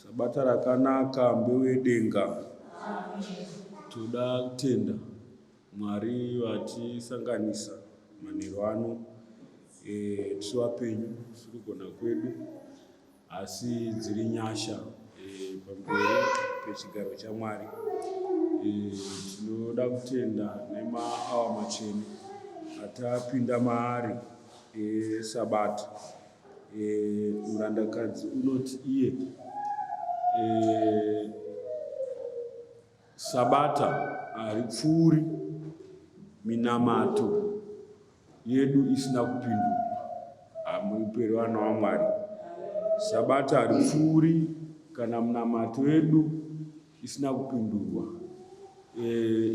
Sabata rakanaka mbeu yedenga. Toda kutenda Mwari vatisanganisa manheru ano. Tiri vapenyu, tiri kugona kwedu, asi dziri nyasha pamberi pechigaro chaMwari. Tinoda kutenda nemaawa machena atapinda maari eSabata. Murandakadzi unoti iye Sabata haripfuuri minamato yedu isina kupindurwa. Hamuperi vana vaMwari. Sabata haripfuuri kana minamato yedu isina kupindurwa.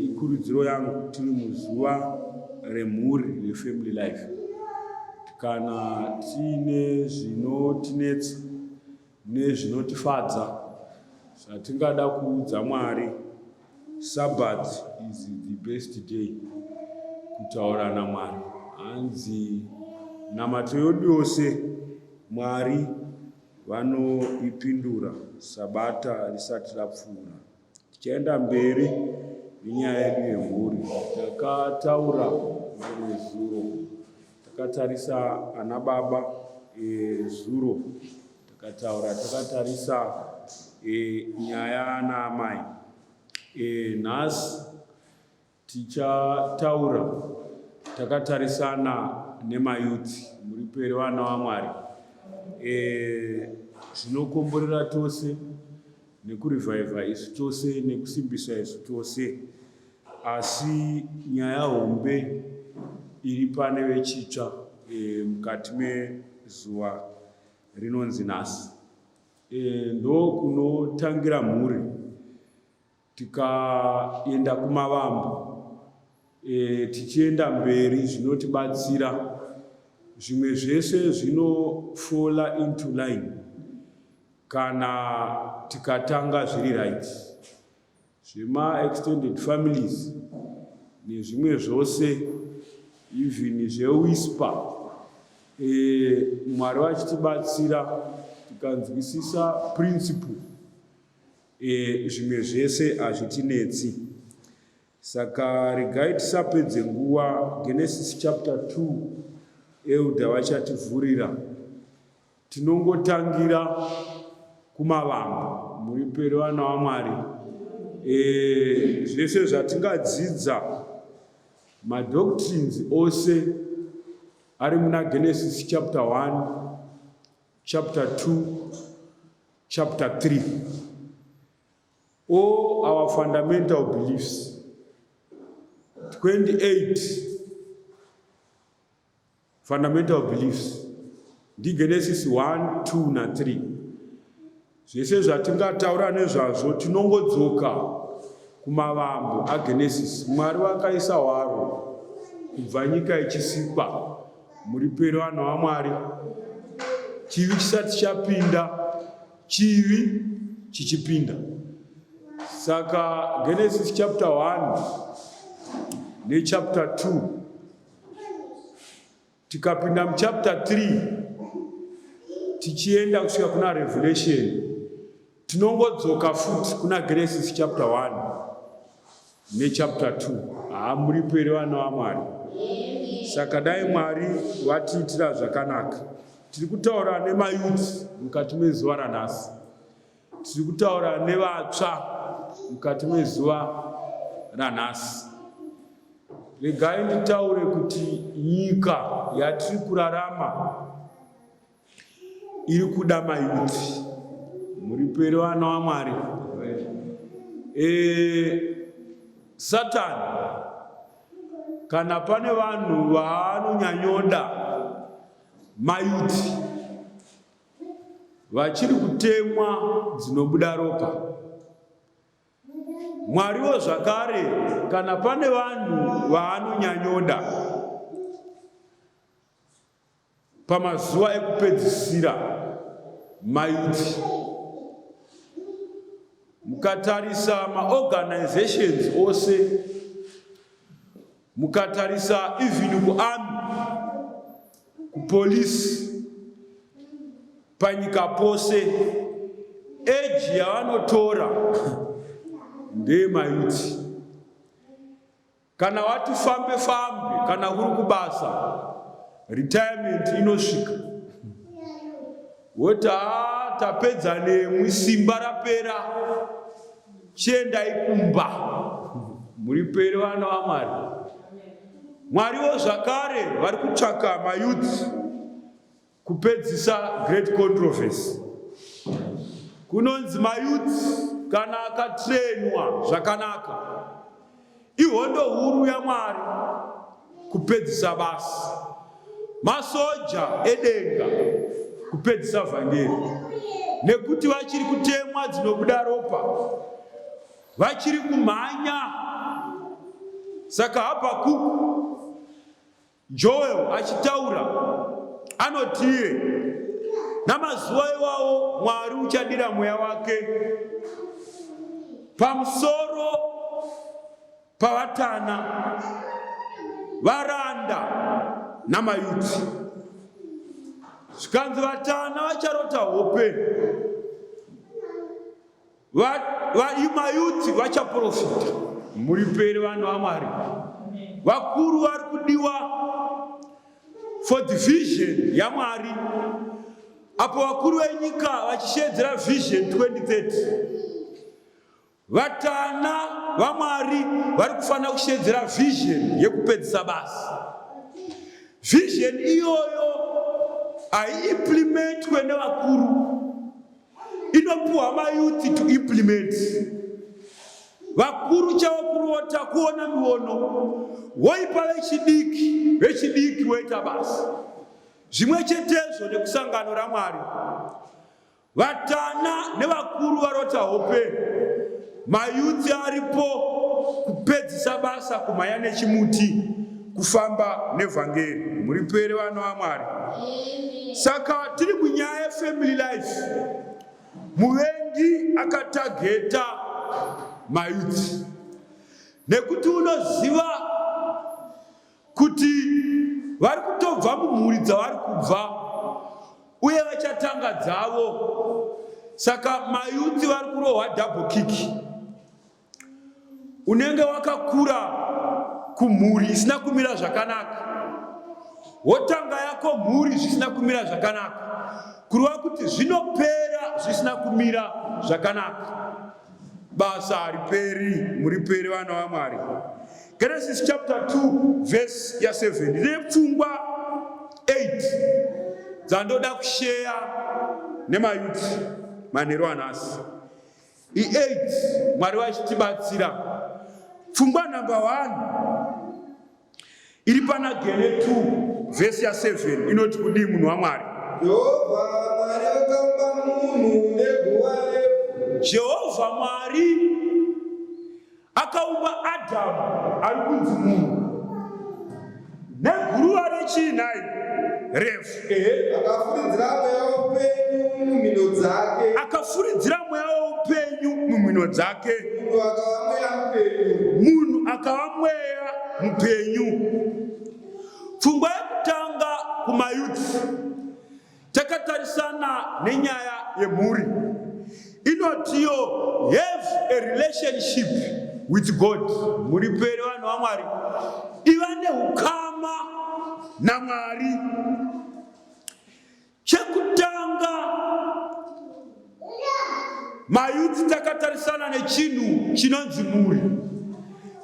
Ikurudziro yangu tiri muzuva remhuri refamily life. Kana tiine zvinotinetsa nezvinotifadza zvatingada kuudza Mwari, Sabbath is the best day kutaura naMwari. Hanzi namato yedu yose Mwari vanoipindura Sabata risati rapfuura. Tichaenda mberi nenyaya yedu yemhuri, takataura nezuro, takatarisa ana baba zuro, takatarisa nyaya naamai. Nhasi tichataura takatarisana nemayuthi, muri peri vana vaMwari. Zvinokomborera tose nekurivhaivha isu tose nekusimbisa isu tose, asi nyaya hombe iri pane vechitsva mukati mezuva rinonzi nhasi. Ndo kunotangira mhuri. Tikaenda kumavambo tichienda mberi zvinotibatsira. Zvimwe zvese zvinofola into line kana tikatanga zviri right. Zvema-extended families nezvimwe zvose, even zveWhisper, Mwari vachitibatsira tikanzwisisa principle, zvimwe zvese hazvitinetsi. Saka regai tisapedze nguva. Genesis chapter 2 Elder vachativhurira. Tinongotangira kumavambo, muri peri vana vaMwari. Zvese zvatingadzidza madoctrines ose ari muna Genesis chapter 1, chapter 2, chapter 3. All our fundamental beliefs, 28 fundamental beliefs, ndi Genesis 1, 2 na 3. Zvese zvatingataura nezvazvo tinongodzoka kumavambo aGenesis. Mwari vakaisa hwaro kubva nyika ichisikwa, muri peri vanhu vaMwari, chivi chisati chapinda, chivi chichipinda. Saka Genesis chapter 1 nechapter 2, tikapinda muchapter 3 tichienda kusvika kuna Revelation, tinongodzoka futi kuna Genesis chapter 1 nechapter 2. Muri peri vana vaMwari. Saka dai Mwari vatiitira zvakanaka. Tiri kutaura nemayuthi mukati mezuva ranhasi. Tiri kutaura nevatsva mukati mezuva ranhasi. Regai nditaure kuti nyika yatiri kurarama iri kuda mayuthi. Muri peri vana vaMwari. Satani kana pane vanhu vaanonyanyoda mayuthi vachiri kutemwa dzinobuda ropa, Mwariwo zvakare kana pane vanhu vaanonyanyoda pamazuva ekupedzisira mayuthi. Mukatarisa maorganizations ose, mukatarisa even kuarmy, kupolisi, panyika pose, eji yavanotora ndeyemayuti. Kana wati fambe kana kuri kubasa, retirement inosvika woti tapedza nemwi, simba rapera, chiendai kumba. Muri pere vana vaMwari. Mwariwo zvakare vari kutsvaka mayuthi kupedzisa great controversy. Kunonzi mayuthi kana akatrainwa zvakanaka, ihondo huru yaMwari kupedzisa basa. Masoja edenga kupedzisa vhangeri, nekuti vachiri kutemwa dzinobuda ropa, vachiri kumhanya. Saka Habakuku, Joel achitaura anotiye, namazuva iwawo Mwari uchadira mweya wake pamusoro pavatana, varanda namayuthi. Zvikanzi vatana vacharota hope, mayuthi vachaprofita. Muri pere vanhu vaMwari. Vakuru vari kudiwa for the vision yaMwari, apo vakuru venyika vachishedzera vision 2030. Vatana vaMwari vari kufanira kushedzera vision yekupedzisa basa. Vision iyoyo haiimplementwe nevakuru, inopuwa mayuthi to implement. Vakuru chavo kurota kuona miono, voipa vechidiki voita basa. Zvimwe chetezvo nekusangano raMwari. Vatana nevakuru varota hope, mayuthi aripo kupedzisa basa, kumhanya nechimuti, kufamba nevhangeri. Muri pere vana vaMwari. Saka tiri munyaya yefamily life, muvengi akatageta mayuthi, nekuti unoziva kuti vari kutobva mumhuri dzavari kubva uye vachatanga dzavo. Saka mayuthi vari kurohwa double kick. Unenge wakakura kumhuri isina kumira zvakanaka, wotanga yako mhuri zvisina kumira zvakanaka, kureva kuti zvinopera zvisina kumira zvakanaka. Basa hariperi. Muri pere vana vaMwari. Genesis chapter 2 verse 7. Ndine pfungwa 8 dzandoda kusheya nemayuthi manheru anhasi. I8 Mwari vachitibatsira. Pfungwa number 1 iri pana Gene 2 verse 7 inoti kudii munhu waMwari? Jehovha Mwari akaumba munhu neguva refu. Jehovha Mwari akaumba Adamu ari kunzi munhu neguruva rechinai refu. Akafuridzira mweya woupenyu mumhino dzake. Munhu akava mweya mupenyu. Pfungwa yekutanga kumayuthi takatarisana nenyaya yemhuri. Inotiyo have a relationship with God. Muri pere vanhu vaMwari, iva nehukama naMwari. Chekutanga mayuthi takatarisana nechinhu chinonzi mhuri.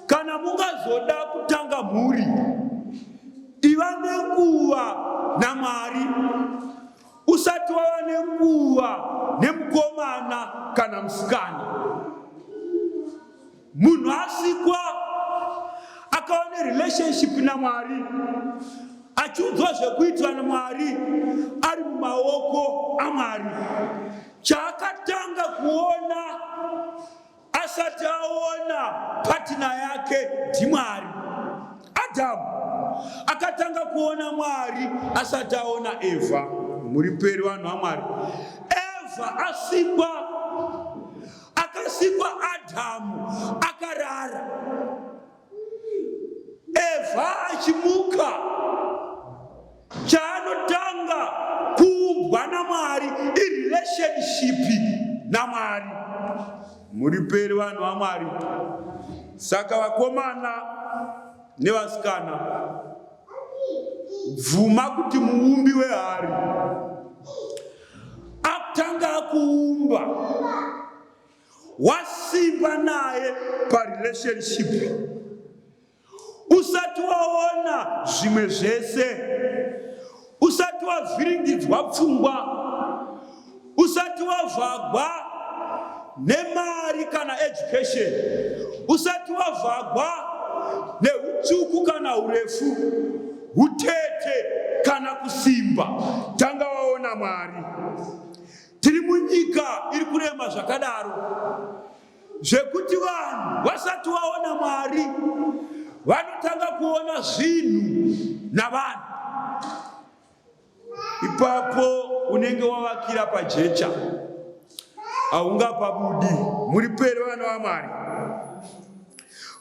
Kana mungazoda kutanga mhuri, iva nenguva naMwari. Usati wava nenguva nemukomana kana musikana. Munhu asikwa akava nerelationship naMwari, achiudzwa zvekuitwa naMwari ari mumaoko aMwari. Chaakatanga kuona asati aona patina yake ndiMwari. Adamu akatanga kuona Mwari asati aona Eva. Muri pere vanhu vaMwari. Eva asikwa, akasikwa Adamu akarara. Eva achimuka, chaanotanga kuumbwa naMwari irelationship naMwari. Muri peri vanhu vaMwari. Saka vakomana nevasikana, bvuma kuti muumbi wehari akutanga kuumba, wasimba naye parelationship. Usati waona zvimwe zvese, usati wavhiringidzwa pfungwa, usati wavhagwa nemari kana education, usati wavhagwa neutsvuku kana urefu, utete kana kusimba, tanga waona Mwari. Tiri munyika iri kurema zvakadaro zvekuti vanhu vasati vaona Mwari vanotanga kuona zvinhu navanhu. Ipapo unenge wavakira pajecha, haungapabudi. Muri peri vanhu vaMwari.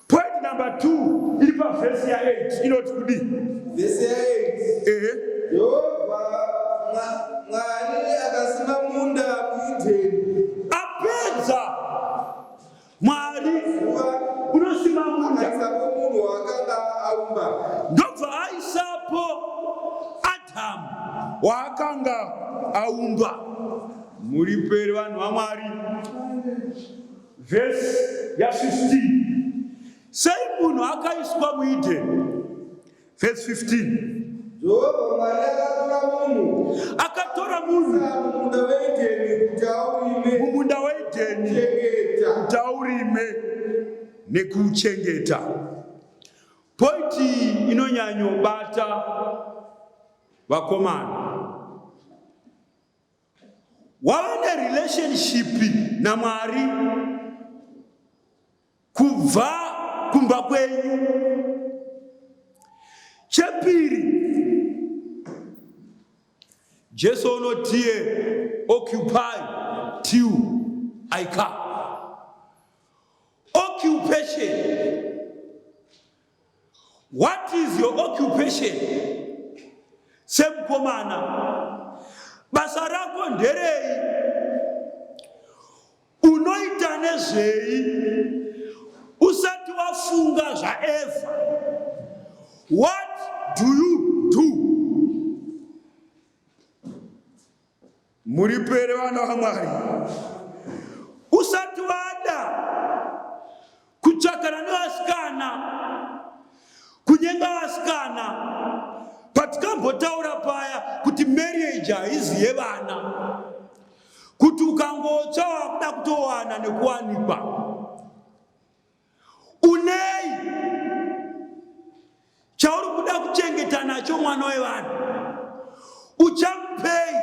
Point number 2 iri pavhesi ya8 inoti kudii? Vhesi ya8. Jehovha Mwari akasima munda muEdheni. Apedza Mwari unosima munda, aisapo munhu waakanga aumba. ndobva aisapo Adhamu waakanga aumba. Muri peri vanhu vaMwari. Vhesi ya15, sei munhu akaiswa muEdheni? Vhesi 15, Jehovha Mwari akatora munhu mumunda weEdheni kuti aurime, mumunda weEdheni kuti aurime nekuuchengeta. Pointi inonyanyobata vakomana, wava nerelationship naMwari kubva kumba kwenyu. Chepiri, Jesu unotiye occupy till I come. Occupation. What is your occupation? Semukomana, basa rako nderei? Unoita nezvei usati wafunga zvaEvha? What do you do? Muri peri vanhu vaMwari. Usati wada kutsvakana nevasikana, kunyenga vasikana, patikambotaura paya kuti marriage haizi yevana, kuti ukangotsva wakuda kutowana nekuwanikwa. Unei chauri kuda kuchengeta nacho mwana wevanhu? Uchamupei?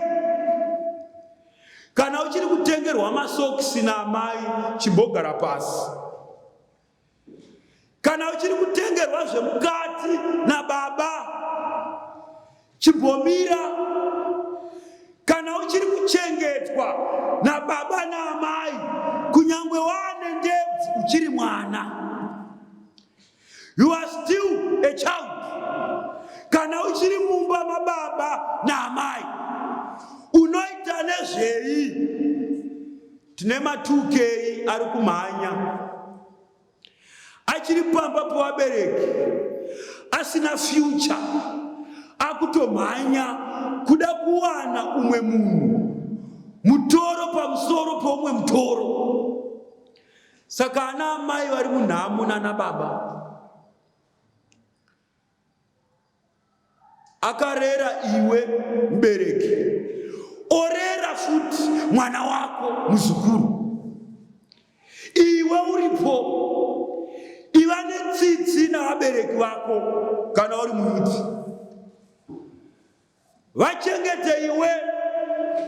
Kana uchiri kutengerwa masokisi naamai, chimbogara pasi. Kana uchiri kutengerwa zvemukati nababa, chimbomira. Kana uchiri kuchengetwa nababa naamai, kunyangwe wane ndebvu uchiri mwana, you are still a child. Kana uchiri mumba mababa naamai, unoita nezvei? Tine ma2K ari kumhanya, achiri pamba pavabereki, asina future, akutomhanya kuda kuwana umwe munhu, mutoro pamusoro pomwe mutoro. Saka ana amai vari munhamo nana baba, akarera iwe mubereki, orera futi mwana wako muzukuru. Iwe uripo, iva netsitsi navabereki vako kana uri muyuti. Vachengete iwe,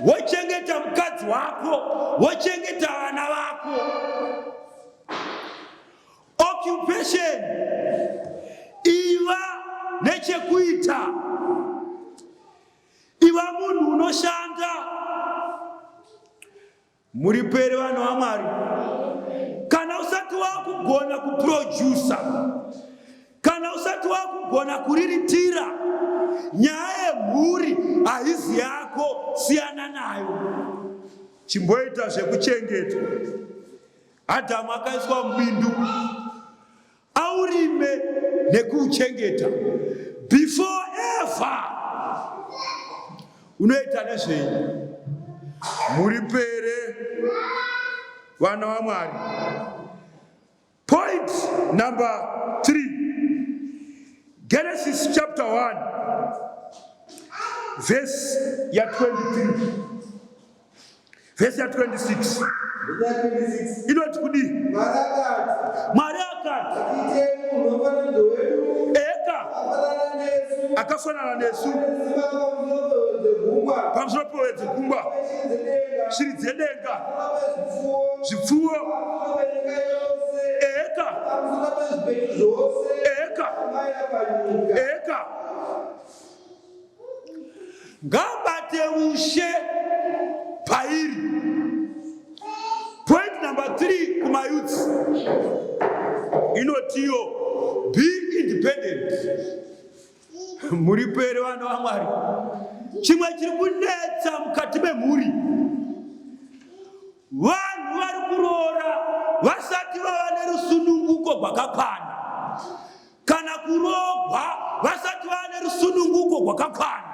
wochengeta mukadzi wako, wochengeta vana vako. Occupation, iva nechekuita, iva munhu unoshanda. Muri peri vanhu vaMwari. Kana usati wakugona kuproducer, kana usati wakugona kuriritira, nyaya yemhuri haizi yako, siyana nayo. chimboita zvekuchengetwa. Adhamu akaiswa mubindu aurime nekuuchengeta. Before ever unoita nezvenyi? Muri pere vana vaMwari. Point number 3, Genesis chapter 1 verse ya 23 verse ya 26 inoti kudii? Mwari akati eka akafanana nesu pamusoro pedzegungwa, shiri dzedenga, zvipfuwo, eka ngabate ushe pairi. Point number 3 kumayouth inotiyo be independent. Muri pere vana vaMwari, chimwe chiri kunetsa mukati memhuri, vanhu vari kuroora vasati vava nerusununguko rwakakwana, kana kurogwa vasati vava nerusununguko rwakakwana,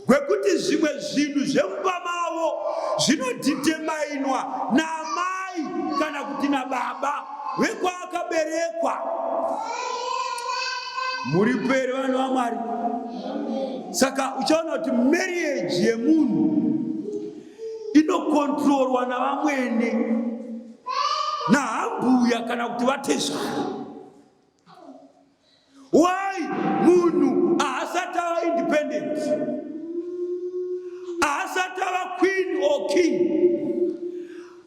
rwekuti zvimwe zvinhu zvemumba mavo zvinodhidhemainwa namai kana kuti nababa vekwaakaberekwa. Muri pere vanhu vaMwari. Saka uchaona kuti marriage yemunhu inokontrolwa navamwene, nahambuya kana kuti vatezvana. Why? Munhu haasati ava independent, haasati ava queen or king,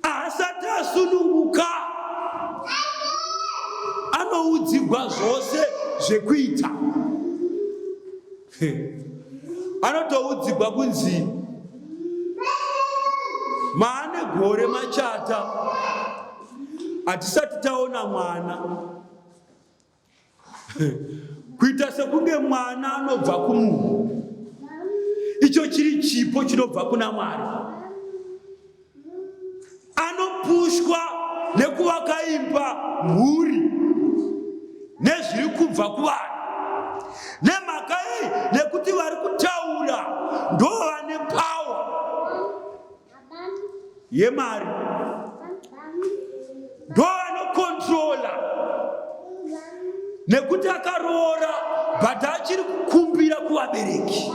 haasati asununguka, anoudzigwa zvose zvekuita. Anotoudzigwa kunzi maane gore machata, hatisati taona mwana. Kuita sekunge mwana anobva kumunhu, icho chiri chipo chinobva kuna Mwari. Anopushwa nekuvakaimba mhuri nezviri kubva kuvanhu. Nemhaka iyi, nekuti vari kutaura ndo vane power yemari, ndo vanokontrola, nekuti akaroora but achiri kukumbira kuvabereki,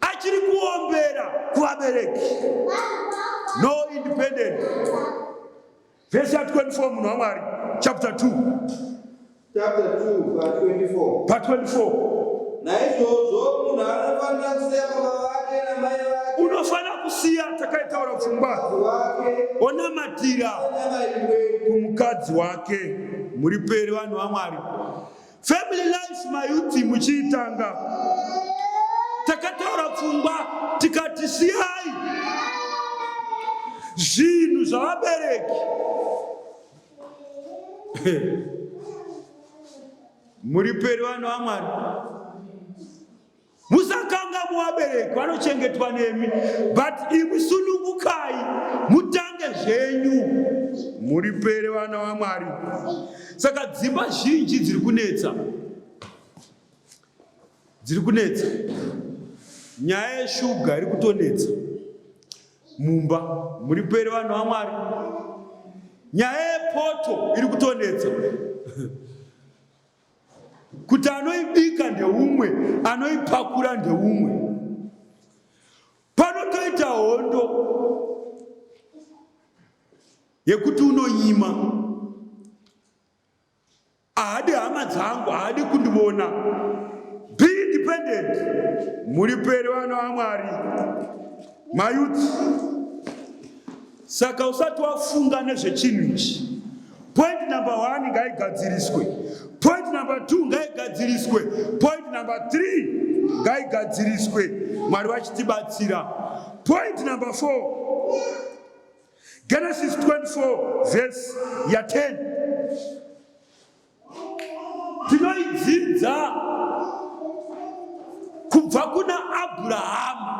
achiri kuombera kuvabereki. No independent. Verse 24 munhu waMwari, chapter 2 verse 24. Part 24. Naizvozvo munhu anofanira kusiya baba vake namai vake, Unofana kusiya takaitaura pfungwa, onamatira kumukadzi wake. Muri pere vanhu vaMwari. Family life mayuti muchiitanga, takataura pfungwa tikati siyai zvinhu zvavabereki. Muri pere vanhu vaMwari, musakanga muvabereki vanochengetwa nemi, but imi sunungukai mutange zvenyu. Muri pere vana vaMwari. Saka dzimba zhinji dziri kunetsa, nyaya yeshuga iri kutonetsa mumba. Muri pere vanhu vaMwari. Nyaya yepoto iri kutonetsa, kuti anoibika ndeumwe, anoipakura ndeumwe. Panotoita hondo yekuti unonyima, haadi hama dzangu, haadi kundiona. Be independent. Muri pere vana vaMwari, mayouth. Saka usati wafunga nezvechinhu ichi, point number 1 ngaigadziriswe, point number 2 ngaigadziriswe, point number 3 ngaigadziriswe. Mwari vachitibatsira. Point number 4, Genesis 24 verse ya 10. Tinoidzidza kubva kuna Abrahama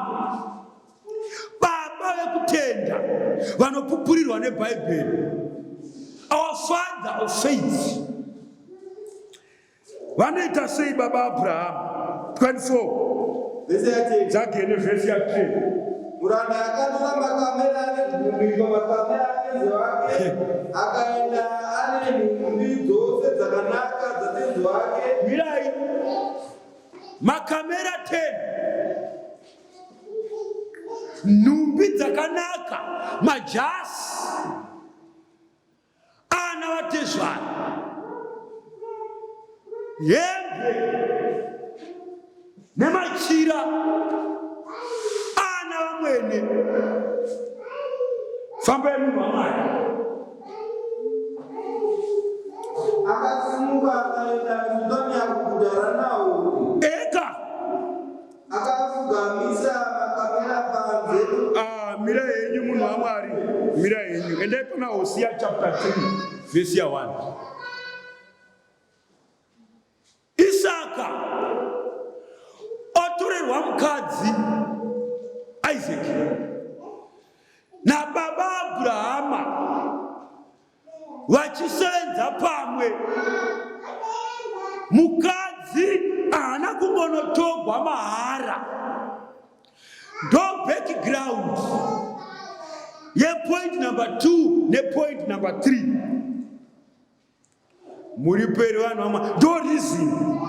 baba vekutenda vanopupurirwa neBhaibheri, our father of faith, vanoita sei baba Abraham? 24 dzagene vhesi ya 10. Muranda akatora makamera negumi pamakamera atenzi wake, akaenda ane nhumbi dzose dzakanaka dzatenzi wake. Mirai, makamera 10, nhumbi dzakanaka, majasi ana vatezvana, hembe nemachira ana vamwene. Fambai munhu waMwari. Akasimuka akaenda kundoni yakuguta raNahori. Eka akapfugamisa makamera panze. Mira henyu munhu waMwari, mira henyu. Endai kuna Hosea chapter 3 verse 1. Isaka otorerwa mukadzi Isaac nababa Abrahama vachisenza pamwe. Mukadzi haana kungonotogwa mahara. Ndo background ye point number 2 ne point number 3. Muri peri vanhu vamwe ndo reason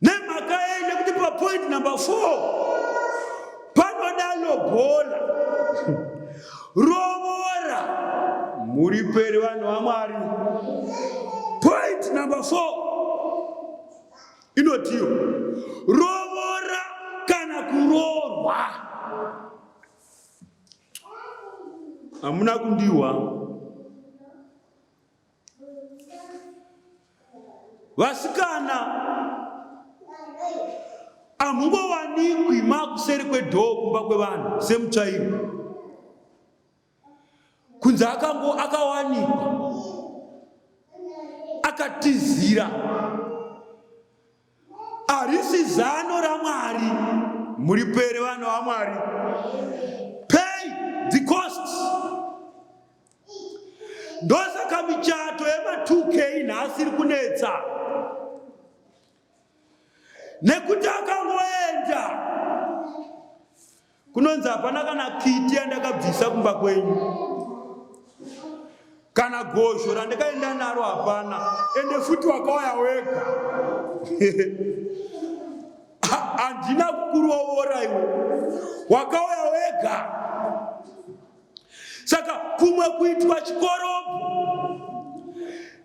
nemakaenda kuti pa point number 4 panoda lobola rovora. Muri peri vanhu vaMwari. Point number 4 inotiyo rovora kana kuroorwa. Hamuna kundiwa. Vasikana hamungowanikwi makuseri kwedhoo kumba kwevanhu semutsvairo. Kunze akawanikwa akatizira. Harisi zano raMwari. Muri pere vanhu vaMwari. Pay the cost. Ndosaka michato yema2K nhasi iri kunetsa. Nekuti akangoenda kunonzi hapana kana kiti yandakabvisa kumba kwenyu, kana gosho randakaenda naro hapana, ende futi wakauya wega. Handina kukurovora iwe, wakauya wega. Saka kumwe kuitwa chikoropo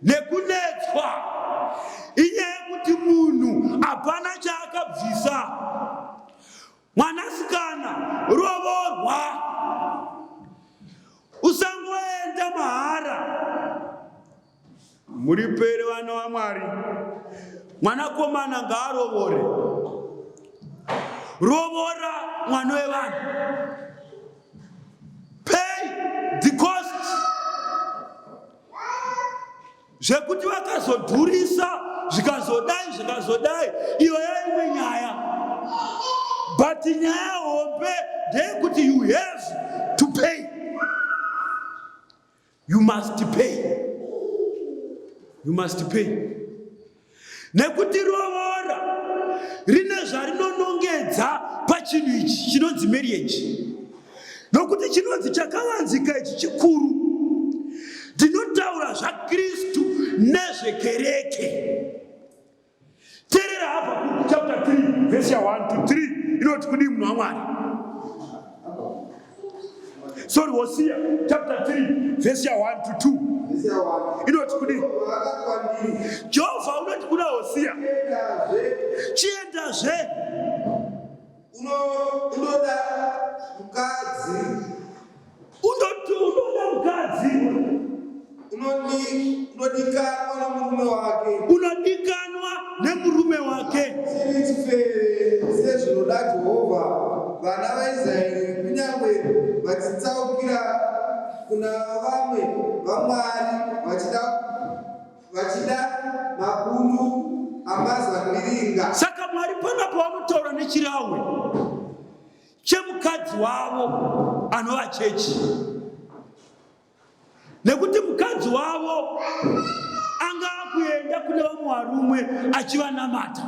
nekunetswa inyaya yekuti munhu hapana chaakabvisa. Mwanasikana rovorwa, usangoenda mahara. Muri pere vana vaMwari. Mwanakomana ngaarovore. Rovora mwana wevanhu. Pay the cost. Zvekuti vakazodhurisa zvikazodai iyo yaimwe nyaya. But nyaya hombe ndeyekuti you have to pay. You must pay. You must pay. Nekuti rovora rine zvarinonongedza pachinhu ichi chinonzi marriage. Nokuti chinonzi chakavanzika ichi chikuru. Ndinotaura zvaKristu nezvekereke. Terera hapa chapter 3 verse 1 to 3 inoti kudi munhu waMwari. Sorry, Hosea chapter 3 verse 1 to 2 inoti kudi. Jehovah unoti kuna Hosea chiendazve unoda mukadzi unodikanwa nemurume wake. Unodikanwa nemurume wake. Sezvinoda Jehovha, vana vaIsraeri kunyange vachitsaukira kuna vamwe vaMwari vachida mapundu amazambiringa. Saka Mwari panapo vanotaura nechirahwe. chemukadzi wavo anova chechi, nekuti mukadzi wavo anga kuenda kune vamwe varume achivanamata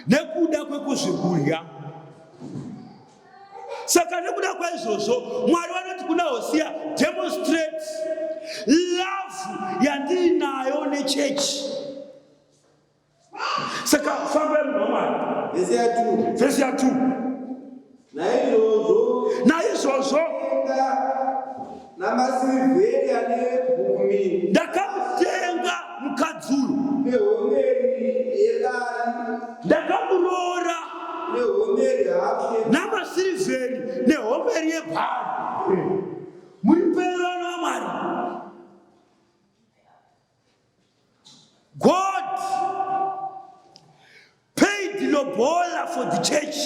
nekuda kwekuzvikurya. Saka nekuda kwaizvozvo Mwari vanoti kuna Hosea, demonstrate love yandinayo nechechi. Saka famba munomani vhesi ya 2. Naizvozvo namasirivheri ane 10 ndakamutenga mukadzi uyu, nehomeri yekari, ndakamuroora nehomeri hake, namasirivheri nehomeri yebhari. Muri peyano vaMwari, God paid lobola for the church.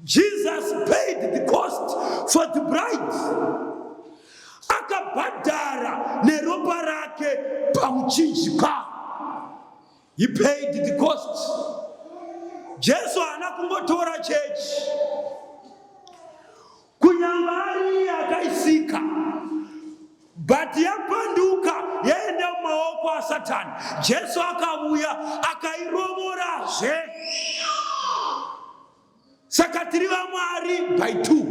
Jesus paid the cost for the bride. Akabhadhara neropa rake pamuchinjikwa. He paid the cost. Jesu hana kungotora church kunyangari akaisika, but yapanduka yaenda mumaoko aSatani. Jesu akauya akairovorazve. Saka tiri vaMwari by 2,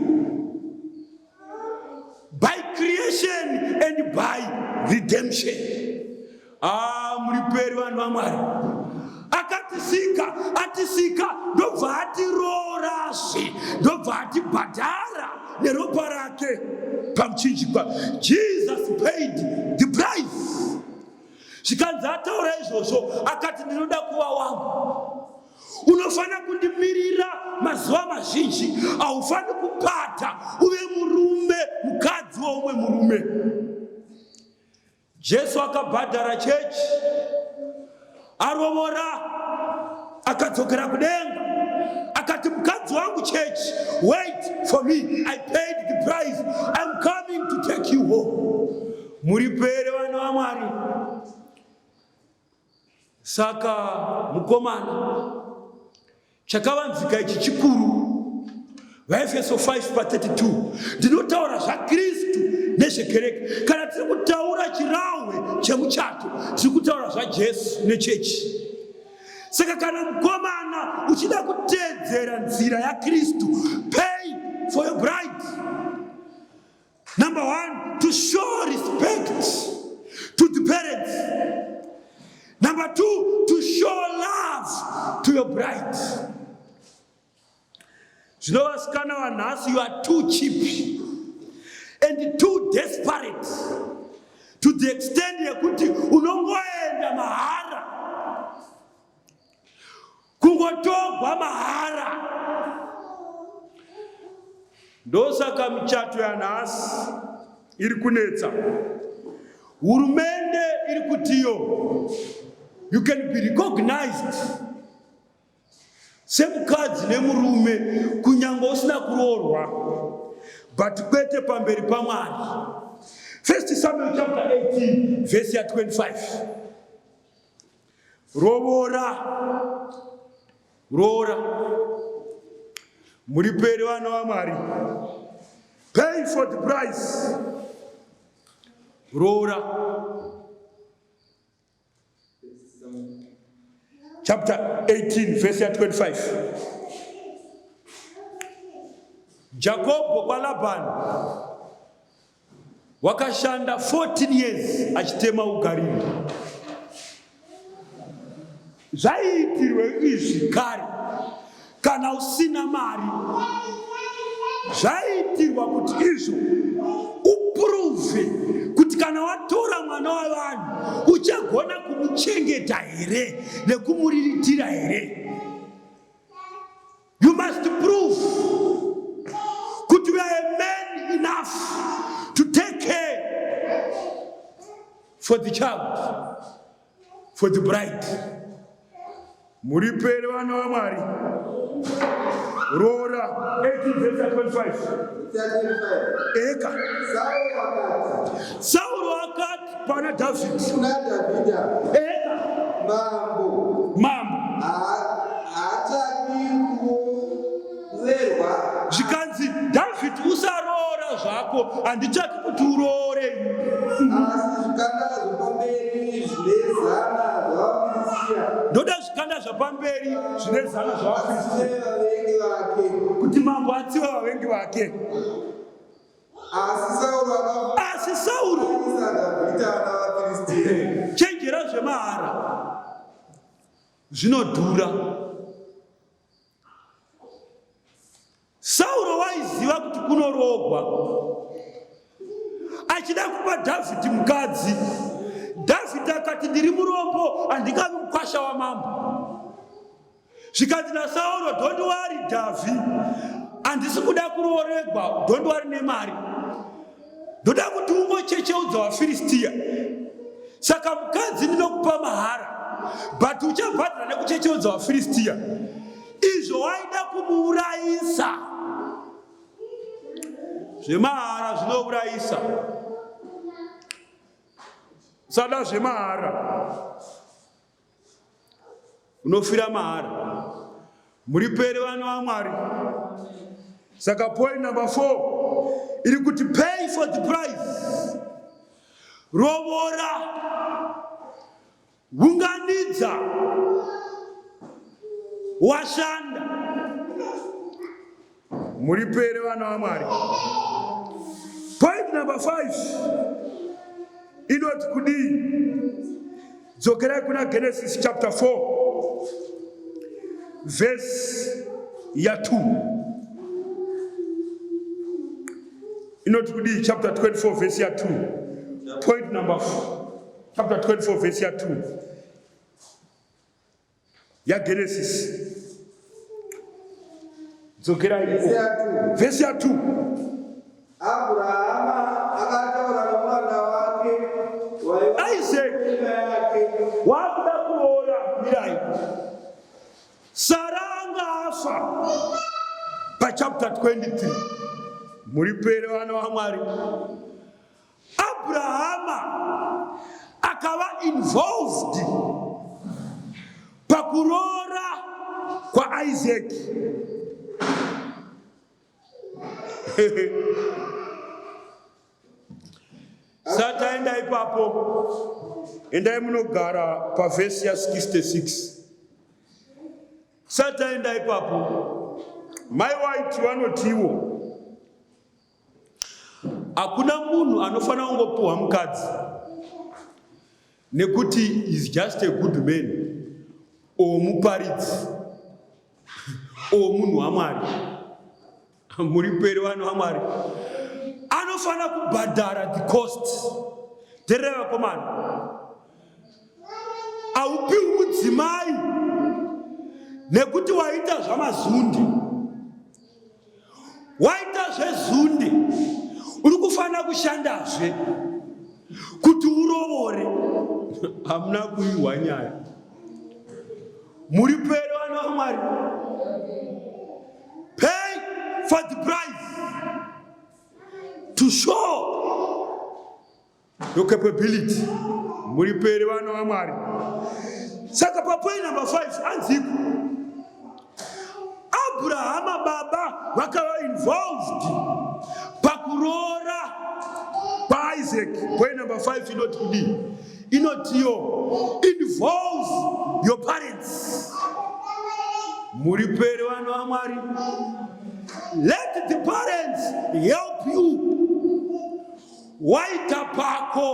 by creation and by redemption. Muri peri vanhu vaMwari, atisika ndobva atirorazve, ndobva atibhadhara neropa rake pamuchinjikwa. Jesus paid the price. Zvikanzi ataura izvozvo akati ndinoda kuva wangu. Unofana kundimirira mazuva mazhinji, haufani kupata uve murume mukadzi woumwe murume. Jesu akabhadhara chechi, arovora, akadzokera kudenga, akati mukadzi wangu chechi, wait for me, I paid the price, I'm coming to take you home. Muri pere vanhu vaMwari. Saka mukomana chakavanzika ichi chikuru, vaEfeso 5:32, ndinotaura zvaKristu nezvekereke. Kana tiri kutaura chirahwe chemuchato, tiri kutaura zvaJesu nechechi. Saka kana mukomana uchida kuteedzera nzira yaKristu, pay for your bride. Number 1, to show respect to the parents. Number 2, to show love to your bride. Zvinovasikana vanhasi, you are too cheap and too desperate to the extent yekuti unongoenda mahara, kungotogwa mahara. Ndosaka michato yanhasi iri kunetsa. Hurumende iri kutiyo, you can be recognized semukadzi nemurume kunyange usina kuroorwa, but kwete pamberi paMwari. 1 Samuel chapter 18 verse 25. Roora muri peri vana vaMwari, pay for the price. Roora chapter 18 verse 25. Jacob kwaLabhani wakashanda 14 years achitema ugariro. Zvaiitirwe izvi kare kana usina mari. Zvaiitirwa kuti izvo uprove kuti kana watora mwana wavanhu uchagona kumuchengeta here nekumuriritira here. You must prove kuti you are a man enough to take care for the child, for the bride. Muri pere vana vaMwari. Roora 18 verse 25. Eka Sauro akati pana David. Eka mambo hataki kuverwa zvikanzi David usarora zvako, handitsvaki kuti uroore. Ndoda zvikanda zvapamberi zvine zana zvavaFiristia, kuti mambo atsive vavengi vake. Asi Sauro chenjera zvemahara zvinodhura. Sauro waiziva kuti kunorogwa, achida kupa Dhavhidhi mukadzi. Dhavhidhi akati ndiri murombo, handingavi mukwasha wamambo. Zvikanzi naSauro, don't worry Davhi, handisi kuda kuroorerwa, don't worry nemari, ndoda kuti ungochecheudza vaFiristia. Saka mukadzi ndinokupa mahara, but uchabhadhara nekuchecheudza vaFiristia. Izvo waida kumuurayisa. Zvemahara zvinourayisa. Sada zvemahara unofira mahara. Muripere vana vaMwari. Saka point number 4 iri kuti pay for the price. Rovora, unganidza, washanda. Muripere vana vaMwari. Point number 5 inoti kudii? Dzokerai kuna Genesis chapter 4 verse ya 2. Inoti kudii? Chapter 24 verse ya 2. Point number 4. Chapter 24 verse ya 2 ya Genesis. Dzokerai verse ya 2. Abrahama akataura nomwana wake Isaac wakuda kuroora mirai. Sara afa pachapter 23. Muripere vana vaMwari. Abrahama akava involved pakuroora kwa Isaac. Sata enda ipapo, enda munogara pa verse ya 66. Sata enda ipapo, mai waiti vanotiwo hakuna munhu anofana kungopiwa mukadzi nekuti is just a good man or muparidzi or munhu waMwari. Muripere vanhu vaMwari. Anofana kubhadhara the cost. Tereva komana. Aupiwi mudzimai nekuti waita zvamazundi. Waita zvezundi, uri kufana kushandazve kuti uroore. Hamuna kuiwa nyaya. Muripere vanhu vaMwari. Pay for the price to show your capability. Muripere vanhu vaMwari. Saka pa point number 5 anziku Abrahama baba vakava involved pakuroora pa Isaac. Point number 5 inoti kudii? Inotiyo involve your parents. Muripere vanhu vaMwari. Let the parents help you. Waita pako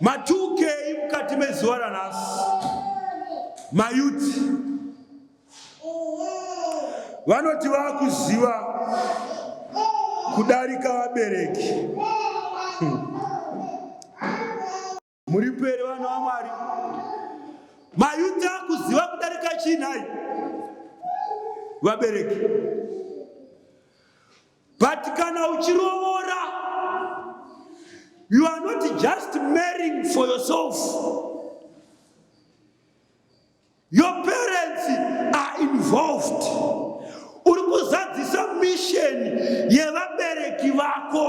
matukei mukati mezuva ranhasi. Mayuti vanoti vakuziva kudarika vabereki. Muripere vanhu vaMwari. Mayuti akuziva kudarika chinai vabereki. But kana uchirovora, you are not just marrying for yourself. Your parents are involved. Uri kuzadzisa mission yevabereki vako.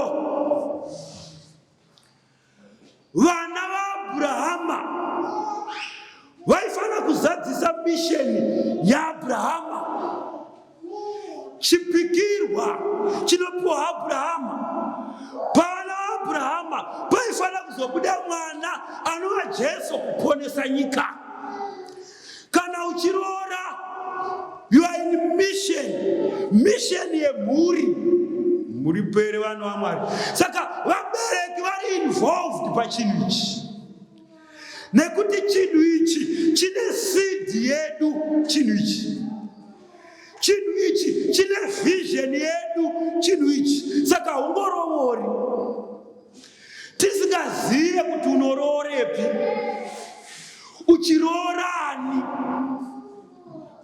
Vana vaAbrahama vaifana kuzadzisa misheni ya Abrahama. Chipikirwa chinopiwa Abrahama. Pana Abrahama paifana kuzobuda mwana anova Jesu kuponesa nyika. Kana uchirora, you are in mission yemhuri. Muri pere vanhu vaMwari. Saka vabereki vari involved pachinhu ichi. Nekuti chinhu ichi chine seed yedu. Chinhu ichi chine vision yedu. Chinhu ichi. Saka hungorovori tisingazive kuti unororepi, uchirorani.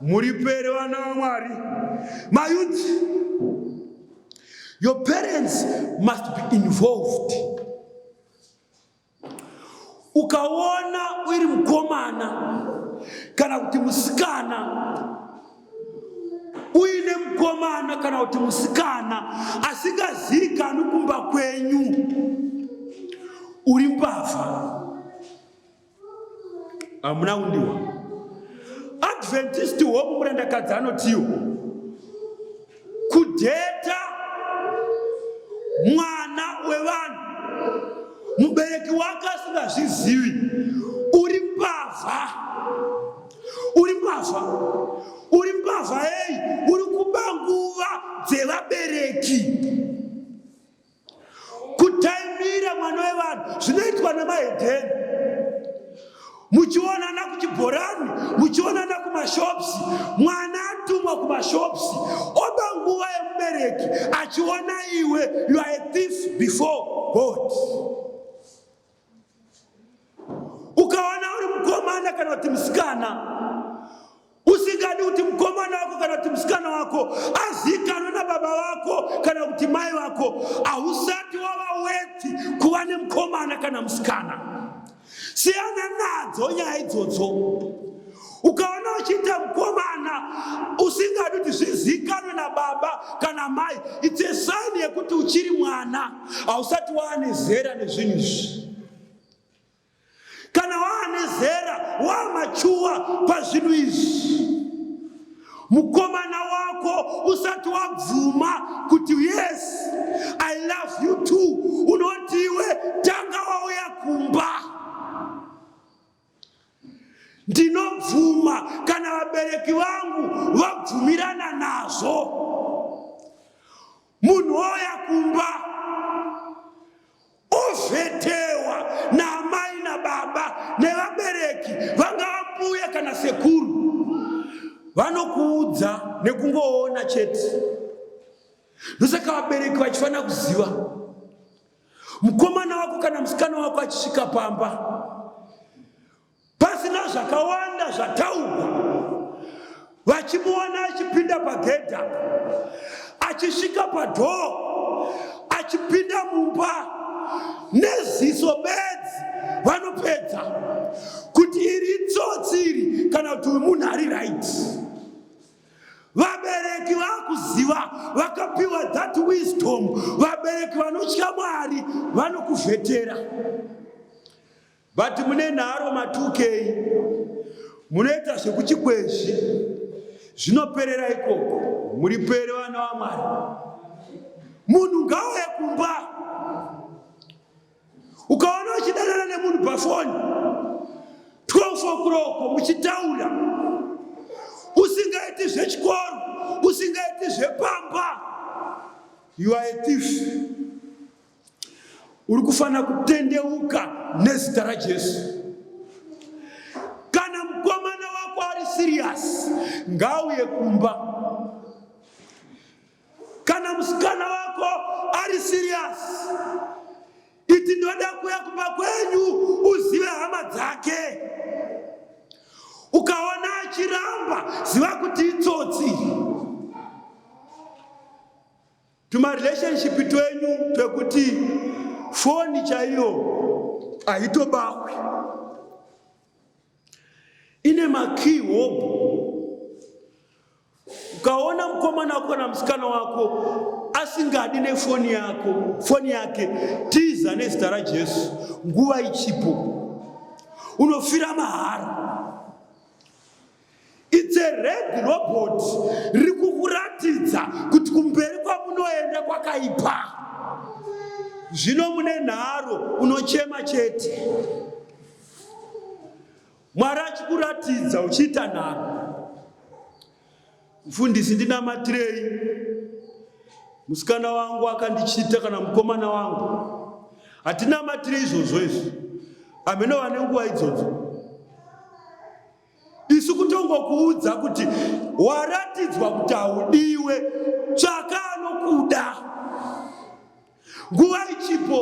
Muri pere vana vaMwari. My youth, your parents must be involved. Ukaona uri mukomana kana kuti musikana, uine mukomana kana kuti musikana asingazikanwi kumba kwenyu, uri mbavha. Amuna undiwa. Adventist hope murandakadzi anotiwo kudheta mwana wevanhu mubereki wake asingazvizivi, uri mbavha. Uri mbavha ei, uri kuba nguva dzevabereki. Kutaimira mwana wevanhu zvinoitwa nemahedheni. Muchionana kuchibhorani, muchionana kumashops, mwana atumwa kumashopsi, oba nguva yemubereki achiona iwe you are a thief before God. Ukaona uri mukomana kana kuti musikana, usingadi kuti mukomana wako kana kuti musikana wako azikanwe nababa wako kana kuti mai wako, hausati wava worthy kuva nemukomana kana musikana. Siyana nadzo nyaya idzodzo. Ukaona uchiita mukomana usingadi kuti zvizikanwe nababa kana mai, it's a sign yekuti uchiri mwana, hausati waane zera nezvinhu izvi. Kana waane zera, wamachuwa pazvinhu izvi, mukomana wako usati wabvuma kuti yes, I love you too, unoti iwe tanga wauya kumba. Ndinobvuma kana vabereki vangu vabvumirana nazvo. Munhu wauya kumba ovhetewa namai nababa nevabereki, vangava mbuya kana sekuru, vanokuudza nekungoona chete. Ndosaka vabereki vachifanira kuziva mukomana wako kana musikana wako achisvika pamba, pasina zvakawanda zvataurwa, vachimuona achipinda pagedha, achisvika padhoo, achipinda mumba, neziso bedzi vanopedza kuti iri tsotsi iri kana kuti munhu ari right. Vabereki vakuziva, vakapiwa that wisdom. Vabereki vanotya Mwari vanokuvhetera. But mune nharo matukei, munoita zvekuchikwezvi, zvinoperera ikoko. Muri pere vana vaMwari. Munhu ngauye kumba. Ukaona uchidanana nemunhu pafoni 12 o'clock muchitaura, usingaiti zvechikoro, usingaiti zvepamba, you are a thief. Uri kufanira kutendeuka nezita raJesu. Kana mukomana wako ari serious, ngauye kumba. Kana musikana wako ari serious, iti ndoda kuya kumba kwenyu uzive hama dzake. Ukaona achiramba, ziva kuti itsotsi. Tuma relationship twenyu twekuti foni chaiyo haitobakwi, ine makey hope. Ukaona mukomana wako na musikana wako asingadi nefoni yako, foni yake, tiza nezita raJesu, nguva ichipo. Unofira mahara. It's a red robot riri kukuratidza kuti kumberi kwamunoenda kwakaipa. Zvino mune nharo unochema chete. Mwari achikuratidza uchiita nharo. Mufundisi, ndina matirei, musikana wangu akandichita kana mukomana wangu. Hatina matirei izvozvo izvi. Amenova nenguva idzodzo. Isu kutongokuudza kuti waratidzwa kuti haudiwe, tsvaka anokuda. Nguva ichipo,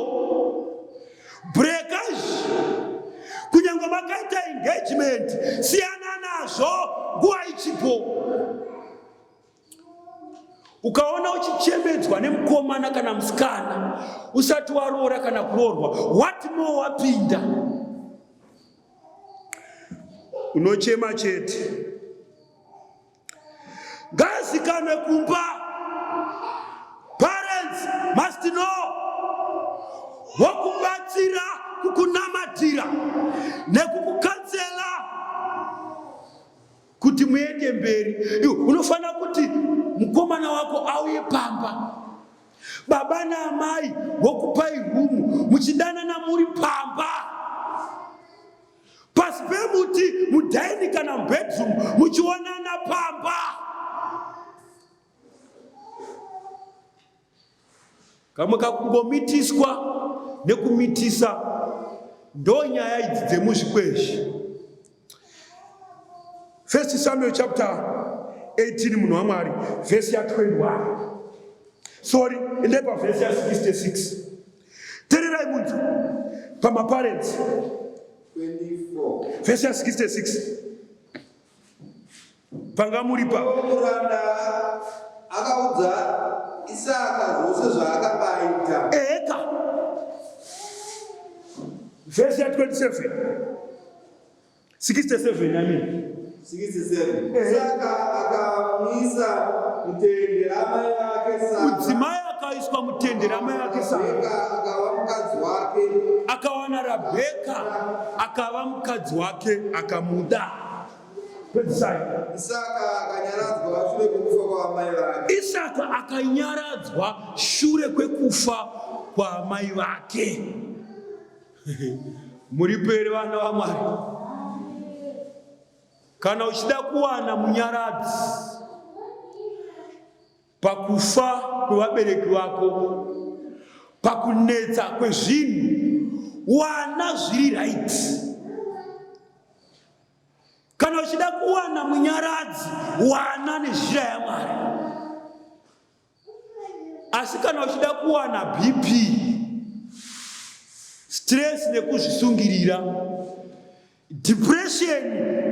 breakage, kunyange makaita engagement, siyana nazvo, nguva ichipo. Ukaona uchichemedzwa nemukomana kana musikana, usati waroora kana kuroorwa, what more wapinda? Unochema chete. Ngazikanwe kumba. Parents must know. Wakubatsira, kukunamatira, nekukukansela kuti muende mberi. Unofana kuti mukomana wako auye pamba. Baba na amai wokupai rumu, muchidana muri pamba. Pasi pemuti mudaini kana bedroom muchionana pamba. Kama kakungomitiswa nekumitisa ndo nyaya idzi dzemuzvikweshi. 1 Samuel chapter 18 munhu waMwari verse ya 21. Sorry, ende pa verse ya 66. Tererai muntu pama parents 24 verse ya 66. Panga muri pa muranda akaudza Isaka zvose zvaakabaita. Eka. Verse ya 27. 67 nami. 67. Isaka akamwisa mutende ramai vake Sara. Mudzimai akaiswa mutende ramai vake Sara. Akava mukadzi wake. Akawana Rabheka akava mukadzi wake akamuda. Isaka akanyaradzwa shure kwekufa kwaamai vake. Muri pere vana vaMwari. Kana uchida kuwana munyaradzi pakufa kwevabereki vako, pakunetsa kwezvinhu, wana zviri right. Kana uchida kuwana munyaradzi, wana nezhira yaMwari. Asi kana uchida kuwana BP, stress nekuzvisungirira, depression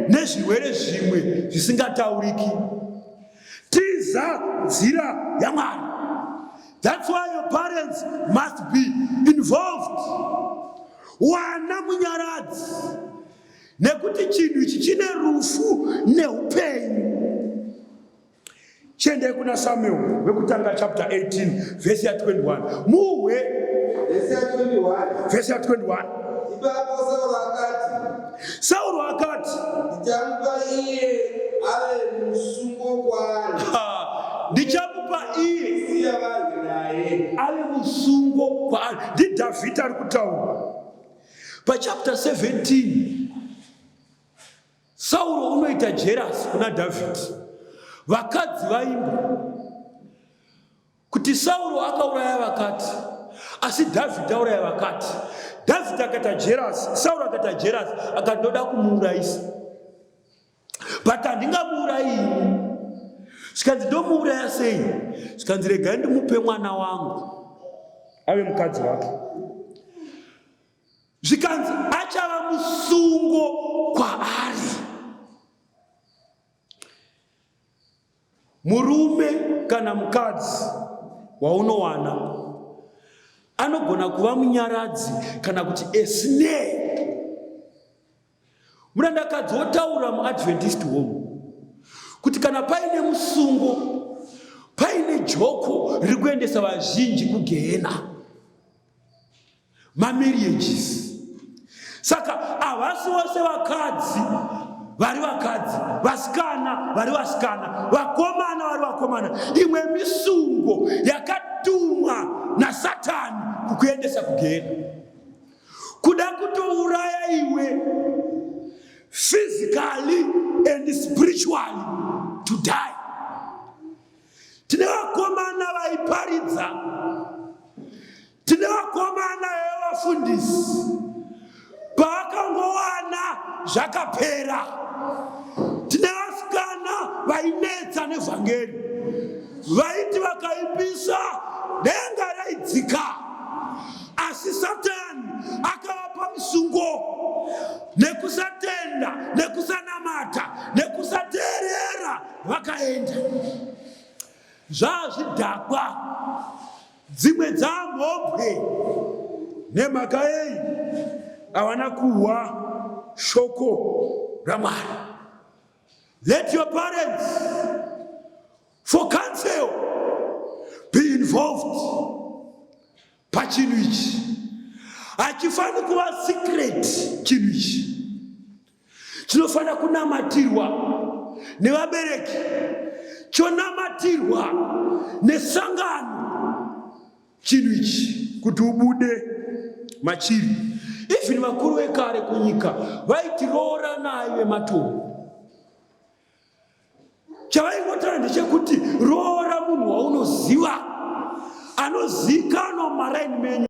nezvirwere zvimwe zvisingatauriki, tiza nzira yaMwari. That's why your parents must be involved. Wana munyaradzi. Nekuti chinhu ichi chine rufu neupenyu. Chende kuna Samuel wekutanga chapter 18 verse ya 21. Muwe verse ya 21. Verse ya 21. Ipapo Sauro akati, ndichamupa iye ave musungo kwari. Ndichamupa iye siya vanhu naye ave musungo kwari. Ndi David ari kutaura. Pa chapter 17 Sauro unoita jealous kuna David. Vakadzi vaimba kuti Sauro akauraya vakati, asi David auraya vakati. David akata jealous, Sauro akata jealous, akandoda kumuurayisa. But handingamuurayi. Zvikanzi ndomuuraya sei? Zvikanzi regai ndimupe mwana wangu ave mukadzi wake. Zvikanzi achava musungo kwaari. Murume kana mukadzi waunowana anogona kuva munyaradzi kana kuti esnare. Murandakadzi wotaura muAdventist home kuti kana paine musungo, paine joko riri kuendesa vazhinji kugehena, marriages. Saka havasi vose vakadzi vari vakadzi, vasikana vari vasikana, vakomana vari vakomana. Imwe misungo yakatumwa naSatani kukuendesa kugera, kuda kutouraya iwe physically and spiritually to die. Tine vakomana vaiparidza, tine vakomana vevafundisi, pavakangowana zvakapera. Tine vasikana vainetsa nevhangeri, vaiti vakaipisa denga raidzika, asi Satani akavapa musungo nekusatenda, nekusanamata, nekusateerera, vakaenda. Zvazvidhakwa, dzimwe dzamhombe nemhaka yei havana kuhwa shoko raMwari. Let your parents for counsel be involved pachinhu ichi. Hachifani kuva secret. Chinhu ichi chinofanira kunamatirwa nevabereki, chonamatirwa nesangano. Chinhu ichi kuti ubude machiri. Even vakuru vekare kunyika vaiti roora naive matombo. Chavaingotaura ndechekuti roora munhu waunoziva, anozikanwa mumaraini menyu.